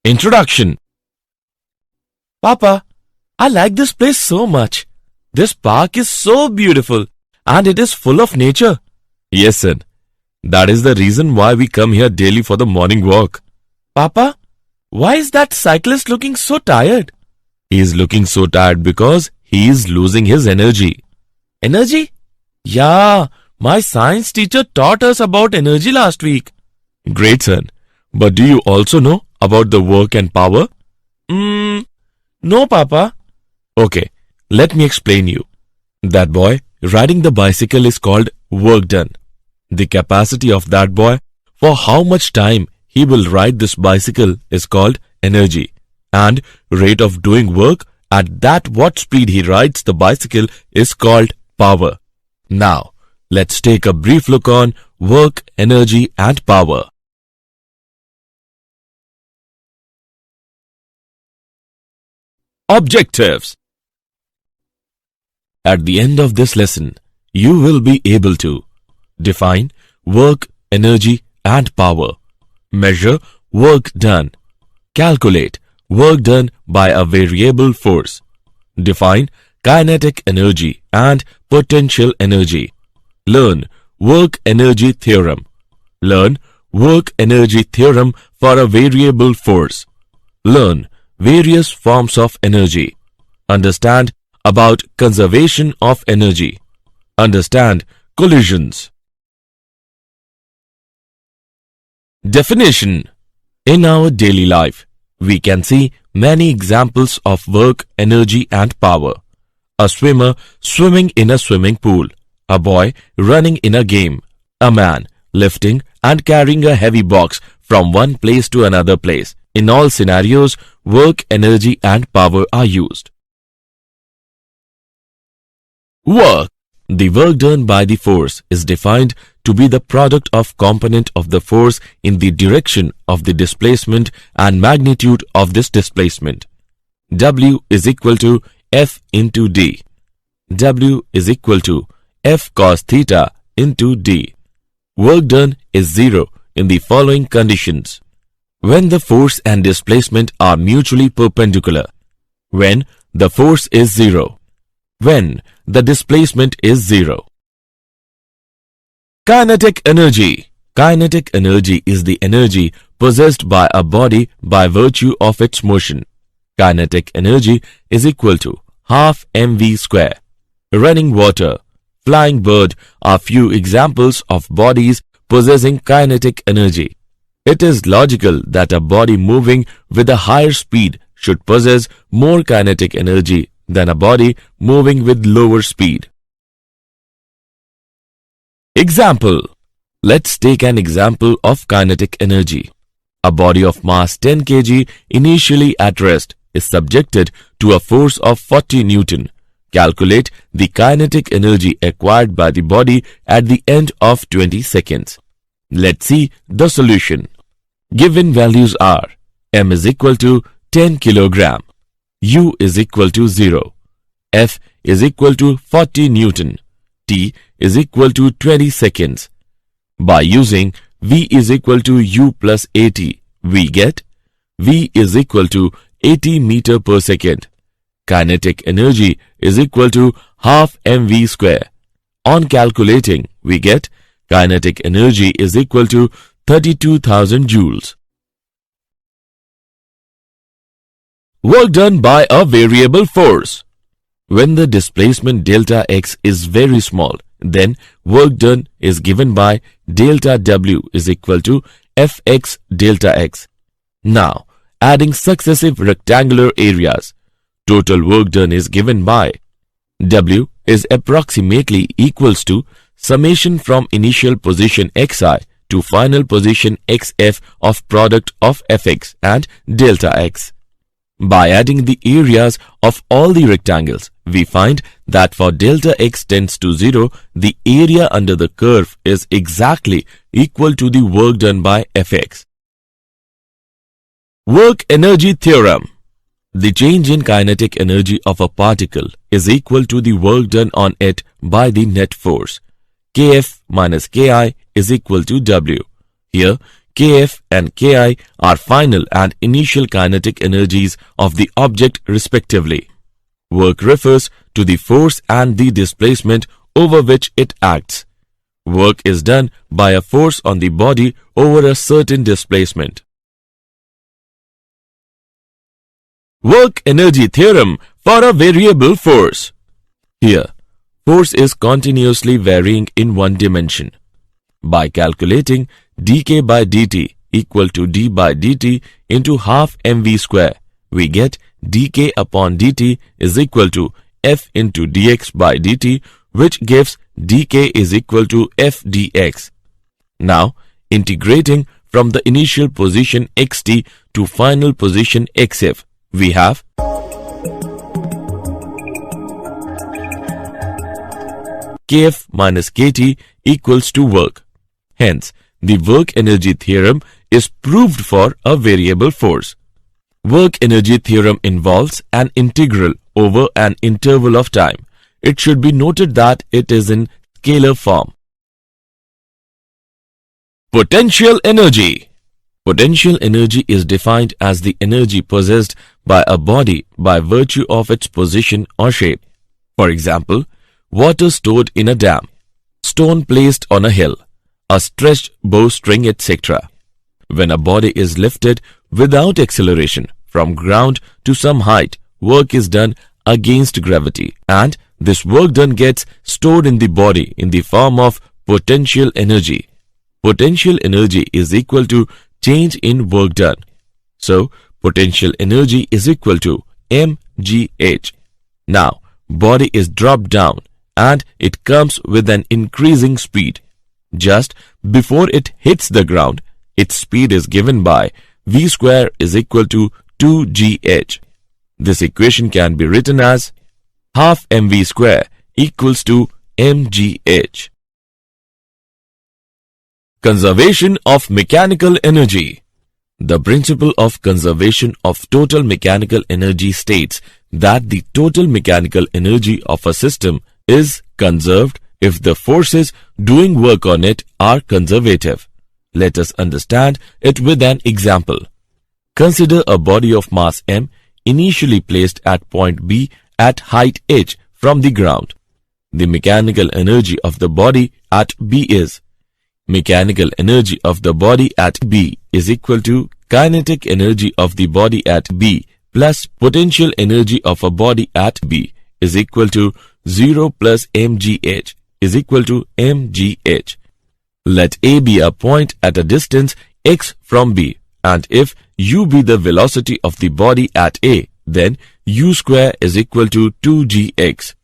Introduction. Papa, I like this place so much. This park is so beautiful and it is full of nature. Yes, son. That is the reason why we come here daily for the morning walk. Papa, why is that cyclist looking so tired? He is looking so tired because he is losing his energy. Energy? Yeah, my science teacher taught us about energy last week. Great, son. But do you also know about the work and power? No, Papa. Okay, let me explain you. That boy riding the bicycle is called work done. The capacity of that boy for how much time he will ride this bicycle is called energy. And rate of doing work at that what speed he rides the bicycle is called power. Now, let's take a brief look on work, energy and power. Objectives. At the end of this lesson, you will be able to define work, energy and power, measure work done, calculate work done by a variable force, define kinetic energy and potential energy, learn work energy theorem, learn work energy theorem for a variable force, learn various forms of energy, understand about conservation of energy, understand collisions. Definition. In our daily life, we can see many examples of work, energy and power. A swimmer swimming in a swimming pool, a boy running in a game, a man lifting and carrying a heavy box from one place to another place. In all scenarios, work, energy and power are used. Work. The work done by the force is defined to be the product of component of the force in the direction of the displacement and magnitude of this displacement. W is equal to F into D. W is equal to F cos theta into D. Work done is zero in the following conditions. When the force and displacement are mutually perpendicular. When the force is zero. When the displacement is zero. Kinetic energy. Kinetic energy is the energy possessed by a body by virtue of its motion. Kinetic energy is equal to half mv square. Running water, flying bird are few examples of bodies possessing kinetic energy. It is logical that a body moving with a higher speed should possess more kinetic energy than a body moving with lower speed. Example. Let's take an example of kinetic energy. A body of mass 10 kg initially at rest is subjected to a force of 40 Newton. Calculate the kinetic energy acquired by the body at the end of 20 seconds. Let's see the solution. Given values are m is equal to 10 kg, u is equal to 0, f is equal to 40 Newton, t is equal to 20 seconds. By using v is equal to u plus at, we get v is equal to 80 meter per second. Kinetic energy is equal to half mv square. On calculating, we get kinetic energy is equal to 32,000 joules. Work done by a variable force. When the displacement delta x is very small, then work done is given by delta w is equal to fx delta x. Now, adding successive rectangular areas, total work done is given by w is approximately equals to summation from initial position xi to final position xf of product of fx and delta x. By adding the areas of all the rectangles, we find that for delta x tends to 0, the area under the curve is exactly equal to the work done by fx. Work energy theorem. The change in kinetic energy of a particle is equal to the work done on it by the net force. Kf minus Ki is equal to W. Here, Kf and Ki are final and initial kinetic energies of the object respectively. Work refers to the force and the displacement over which it acts. Work is done by a force on the body over a certain displacement. Work energy theorem for a variable force. Here, force is continuously varying in one dimension. By calculating dk by dt equal to d by dt into half mv square, we get dk upon dt is equal to f into dx by dt, which gives dk is equal to f dx. Now, integrating from the initial position xt to final position xf, we have kf minus kt equals to work. Hence, the work energy theorem is proved for a variable force. Work energy theorem involves an integral over an interval of time. It should be noted that it is in scalar form. Potential energy. Potential energy is defined as the energy possessed by a body by virtue of its position or shape. For example, water stored in a dam, stone placed on a hill, a stretched bowstring, etc. When a body is lifted without acceleration from ground to some height, work is done against gravity, and this work done gets stored in the body in the form of potential energy. Potential energy is equal to change in work done. So, potential energy is equal to mgh. Now, body is dropped down and it comes with an increasing speed. Just before it hits the ground, its speed is given by v square is equal to 2gh. This equation can be written as half mv square equals to mgh. Conservation of mechanical energy. The principle of conservation of total mechanical energy states that the total mechanical energy of a system is conserved if the forces doing work on it are conservative. Let us understand it with an example. Consider a body of mass m initially placed at point B at height h from the ground. The mechanical energy of the body at B is mechanical energy of the body at B is equal to kinetic energy of the body at B plus potential energy of a body at B is equal to 0 plus mgh is equal to mgh. Let A be a point at a distance x from B, and if u be the velocity of the body at A, then u square is equal to 2gx.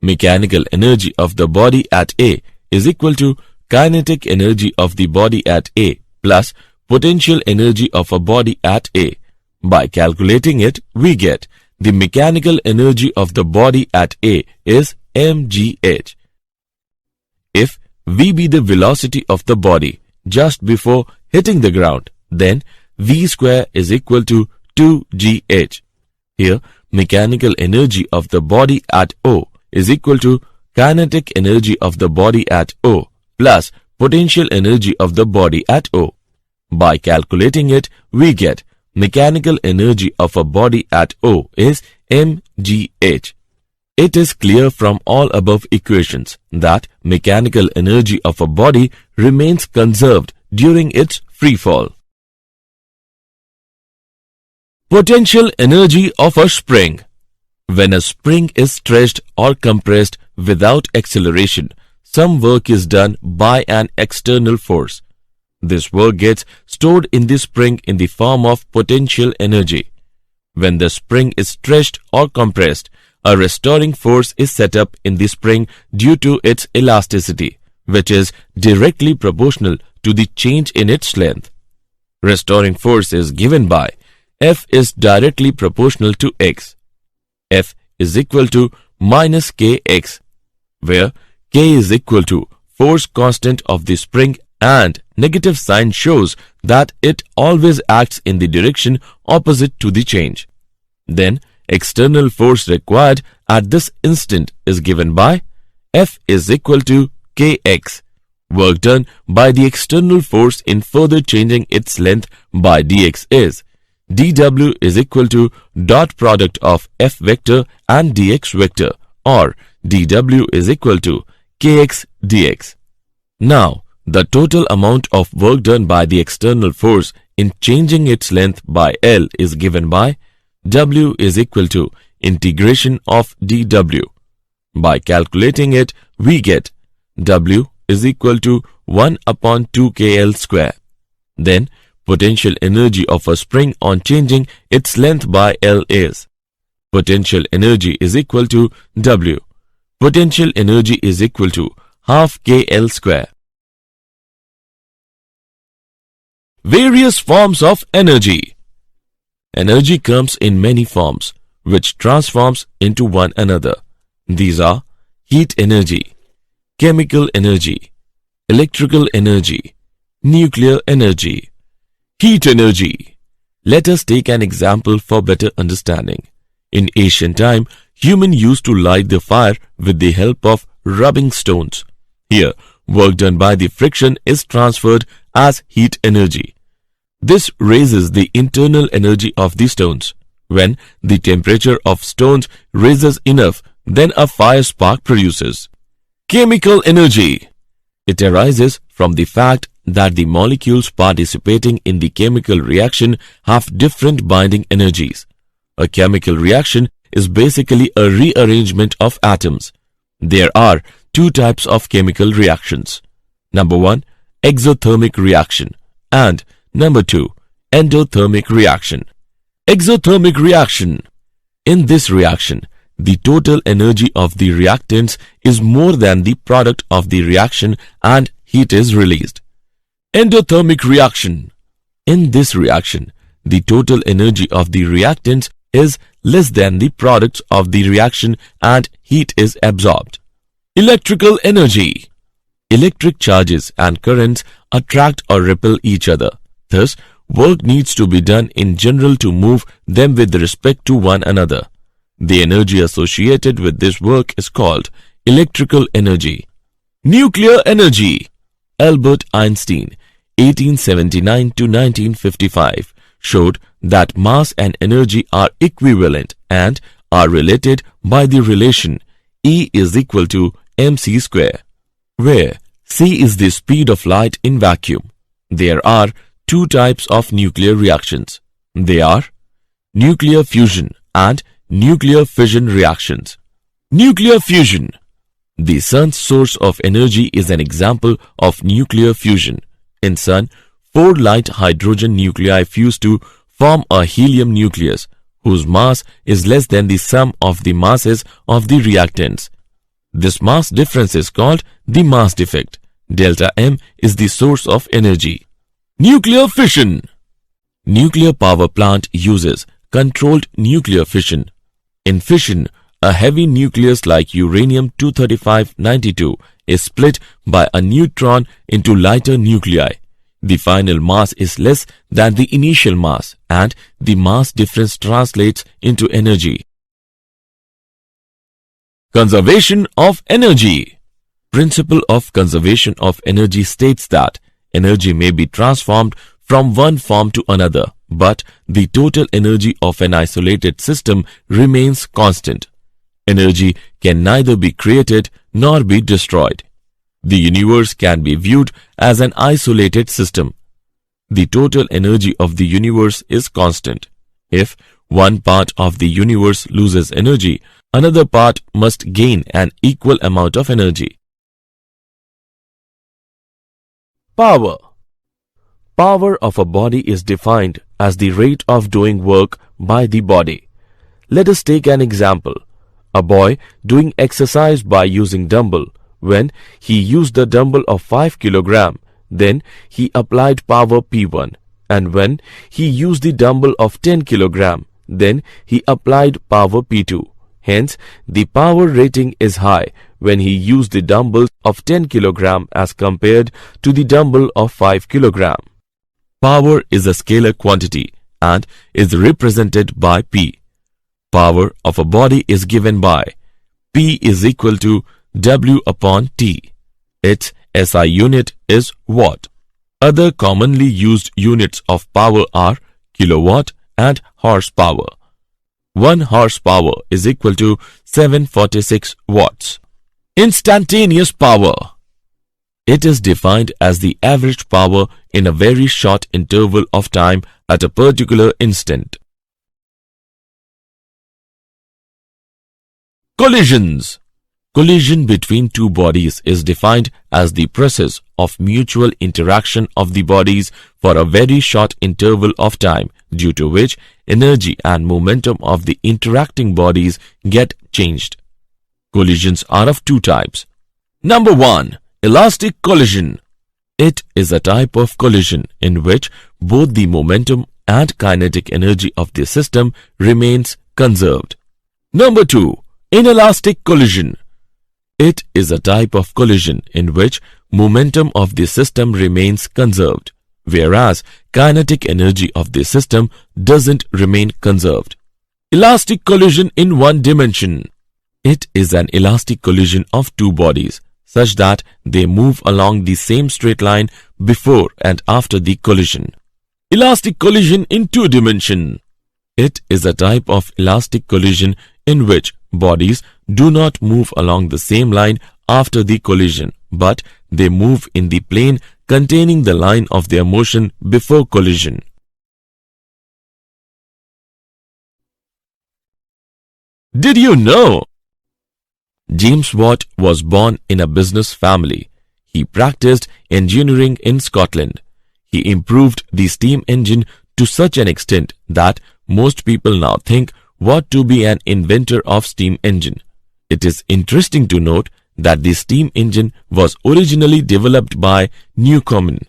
Mechanical energy of the body at A is equal to kinetic energy of the body at A plus potential energy of a body at A. By calculating it, we get the mechanical energy of the body at A is mgh. If v be the velocity of the body just before hitting the ground, then v square is equal to 2gh. Here, mechanical energy of the body at O is equal to kinetic energy of the body at O plus potential energy of the body at O. By calculating it, we get mechanical energy of a body at O is mgh. It is clear from all above equations that mechanical energy of a body remains conserved during its free fall. Potential energy of a spring. When a spring is stretched or compressed without acceleration, some work is done by an external force. This work gets stored in the spring in the form of potential energy. When the spring is stretched or compressed, a restoring force is set up in the spring due to its elasticity, which is directly proportional to the change in its length. Restoring force is given by F is directly proportional to x. F is equal to minus kx, where k is equal to force constant of the spring and negative sign shows that it always acts in the direction opposite to the change. Then, external force required at this instant is given by F is equal to kx, Work done by the external force in further changing its length by dx is dw is equal to dot product of f vector and dx vector, or dw is equal to kx dx. Now, the total amount of work done by the external force in changing its length by L is given by W is equal to integration of dW. By calculating it, we get W is equal to 1 upon 2kL square. Then, potential energy of a spring on changing its length by L is potential energy is equal to W. Potential energy is equal to half kL square. Various forms of energy. Energy comes in many forms, which transforms into one another. These are heat energy, chemical energy, electrical energy, nuclear energy. Heat energy. Let us take an example for better understanding. In ancient time, humans used to light the fire with the help of rubbing stones. Here, work done by the friction is transferred as heat energy. This raises the internal energy of the stones. When the temperature of stones rises enough, then a fire spark produces. Chemical energy. It arises from the fact that the molecules participating in the chemical reaction have different binding energies. A chemical reaction is basically a rearrangement of atoms. There are two types of chemical reactions. Number 1, exothermic reaction, and Number 2, endothermic reaction. Exothermic reaction. In this reaction, the total energy of the reactants is more than the product of the reaction and heat is released. Endothermic reaction. In this reaction, the total energy of the reactants is less than the product of the reaction and heat is absorbed. Electrical energy. Electric charges and currents attract or repel each other. Thus, work needs to be done in general to move them with respect to one another. The energy associated with this work is called electrical energy. Nuclear energy. Albert Einstein, 1879 to 1955, showed that mass and energy are equivalent and are related by the relation E is equal to mc square, where c is the speed of light in vacuum. There are two types of nuclear reactions. They are nuclear fusion and nuclear fission reactions. Nuclear fusion. The sun's source of energy is an example of nuclear fusion. In sun, 4 light hydrogen nuclei fuse to form a helium nucleus, whose mass is less than the sum of the masses of the reactants. This mass difference is called the mass defect. Delta M is the source of energy. Nuclear fission. Nuclear power plant uses controlled nuclear fission. In fission, a heavy nucleus like uranium-235-92 is split by a neutron into lighter nuclei. The final mass is less than the initial mass and the mass difference translates into energy. Conservation of energy. Principle of conservation of energy states that energy may be transformed from one form to another, but the total energy of an isolated system remains constant. Energy can neither be created nor be destroyed. The universe can be viewed as an isolated system. The total energy of the universe is constant. If one part of the universe loses energy, another part must gain an equal amount of energy. Power. Power of a body is defined as the rate of doing work by the body. Let us take an example. A boy doing exercise by using dumbbell. When he used the dumbbell of 5 kg, then he applied power P1. And when he used the dumbbell of 10 kg, then he applied power P2. Hence, the power rating is high when he used the dumbbell of 10 kg as compared to the dumbbell of 5 kg. Power is a scalar quantity and is represented by P. Power of a body is given by P is equal to W upon T. Its SI unit is watt. Other commonly used units of power are kilowatt and horsepower. 1 horsepower is equal to 746 watts. Instantaneous power. It is defined as the average power in a very short interval of time at a particular instant. Collisions. Collision between two bodies is defined as the process of mutual interaction of the bodies for a very short interval of time, due to which energy and momentum of the interacting bodies get changed. Collisions are of two types. Number 1. Elastic collision. It is a type of collision in which both the momentum and kinetic energy of the system remains conserved. Number 2. Inelastic collision. It is a type of collision in which momentum of the system remains conserved, whereas kinetic energy of the system doesn't remain conserved. Elastic collision in one dimension. It is an elastic collision of two bodies, such that they move along the same straight line before and after the collision. Elastic collision in two dimension. It is a type of elastic collision in which bodies do not move along the same line after the collision, but they move in the plane containing the line of their motion before collision. Did you know? James Watt was born in a business family. He practiced engineering in Scotland. He improved the steam engine to such an extent that most people now think Watt to be an inventor of steam engine. It is interesting to note that the steam engine was originally developed by Newcomen.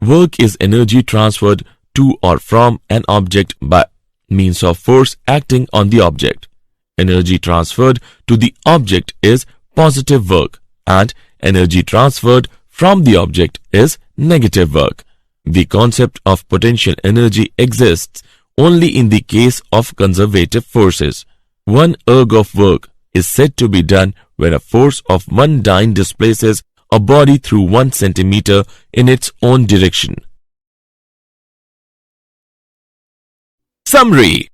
Work is energy transferred to or from an object by means of force acting on the object. Energy transferred to the object is positive work, and energy transferred from the object is negative work. The concept of potential energy exists only in the case of conservative forces. 1 erg of work is said to be done when a force of 1 dyne displaces a body through 1 centimeter in its own direction. Summary.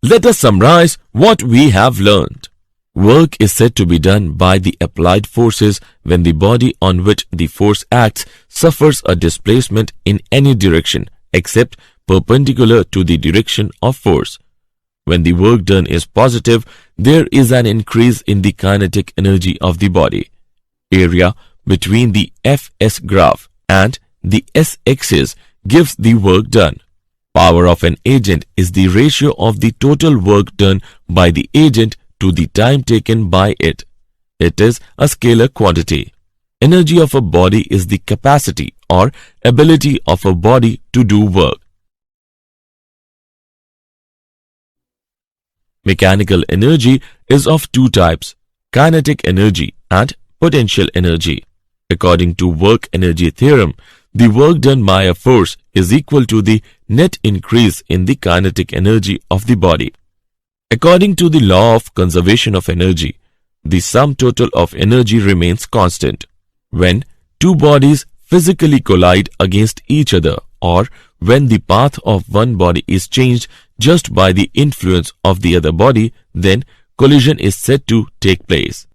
Let us summarize what we have learned. Work is said to be done by the applied forces when the body on which the force acts suffers a displacement in any direction except perpendicular to the direction of force. When the work done is positive, there is an increase in the kinetic energy of the body. Area between the Fs graph and the S-axis gives the work done. Power of an agent is the ratio of the total work done by the agent to the time taken by it. It is a scalar quantity. Energy of a body is the capacity or ability of a body to do work. Mechanical energy is of two types, kinetic energy and potential energy. According to work energy theorem, the work done by a force is equal to the net increase in the kinetic energy of the body. According to the law of conservation of energy, the sum total of energy remains constant. When two bodies physically collide against each other, or when the path of one body is changed just by the influence of the other body, then collision is said to take place.